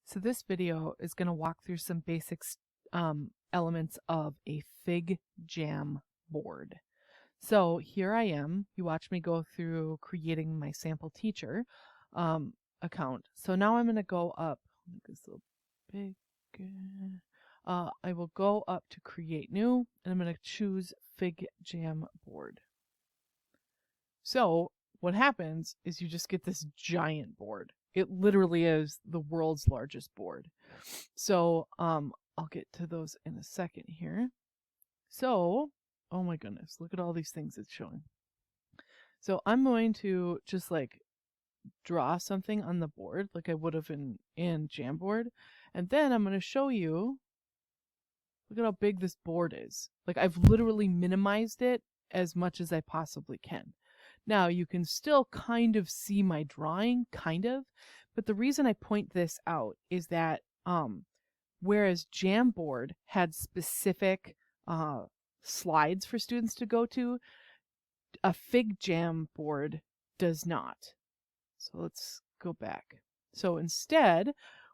So this video is going to walk through some basic elements of a FigJam board. So here I am. You watch me go through creating my sample teacher account. So now I'm going to go up. Make this a little big. I will go up to create new, and I'm going to choose FigJam board. So what happens is you just get this giant board. It literally is the world's largest board. So I'll get to those in a second here. So, oh my goodness, look at all these things it's showing. So I'm going to just like draw something on the board like I would have in Jamboard. And then I'm going to show you, look at how big this board is. Like I've literally minimized it as much as I possibly can. Now you can still kind of see my drawing, but the reason I point this out is that whereas Jamboard had specific slides for students to go to, a FigJam board does not. So let's go back. So instead,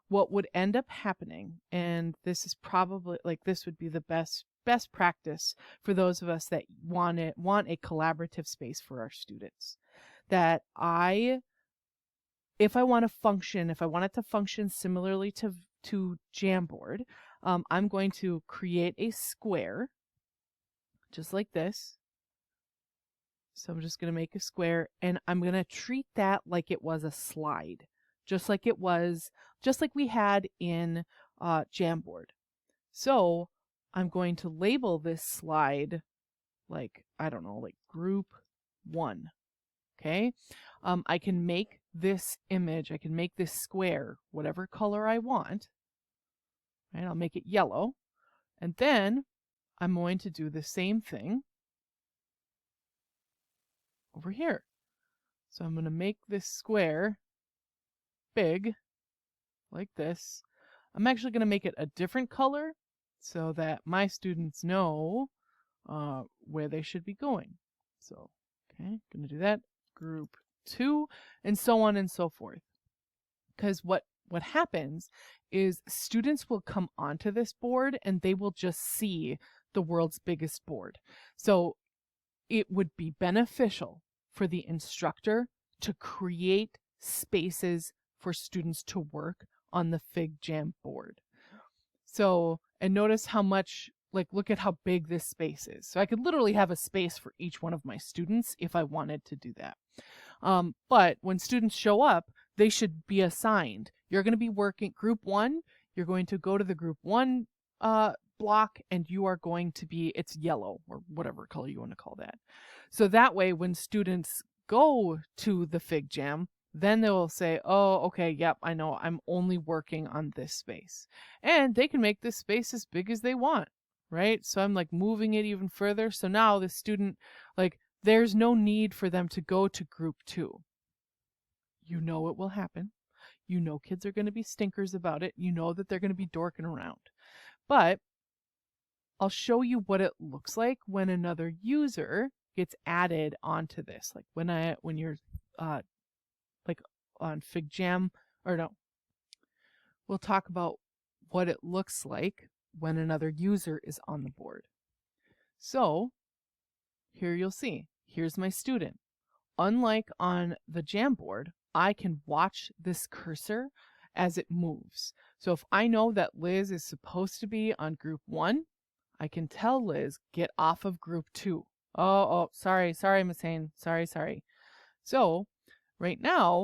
what would end up happening, and this is probably this would be the best practice for those of us that want a collaborative space for our students, that if I want it to function similarly to Jamboard, I'm going to create a square just like this. So I'm just going to make a square, and I'm going to treat that like it was a slide, just like we had in Jamboard. So I'm going to label this slide like, I don't know, like group 1. Okay. I can make this image, I can make this square whatever color I want. Right? I'll make it yellow. And then I'm going to do the same thing over here. So I'm going to make this square big like this. I'm actually going to make it a different color so that my students know where they should be going. So, okay, going to do that. Group 2, and so on and so forth. Because what happens is students will come onto this board and they will just see the world's biggest board. So it would be beneficial for the instructor to create spaces for students to work on the FigJam board. So, and notice how much, look at how big this space is. So I could literally have a space for each one of my students if I wanted to do that. But when students show up, they should be assigned. You're going to be working group 1. You're going to go to the group 1 block, and you are going to be, it's yellow or whatever color you want to call that. So that way, when students go to the FigJam, then they will say, oh, okay, yep, I know, I'm only working on this space. And they can make this space as big as they want, right? So I'm moving it even further. So now the student, there's no need for them to go to group 2. You know it will happen. You know kids are going to be stinkers about it. You know that they're going to be dorking around. But I'll show you what it looks like when another user gets added onto this. When you're on FigJam, or no, we'll talk about what it looks like when another user is on the board. So here you'll see, here's my student. Unlike on the Jamboard, I can watch this cursor as it moves. So if I know that Liz is supposed to be on group 1, I can tell Liz, get off of group 2. Oh, sorry, Miss Hain. Sorry. So right now,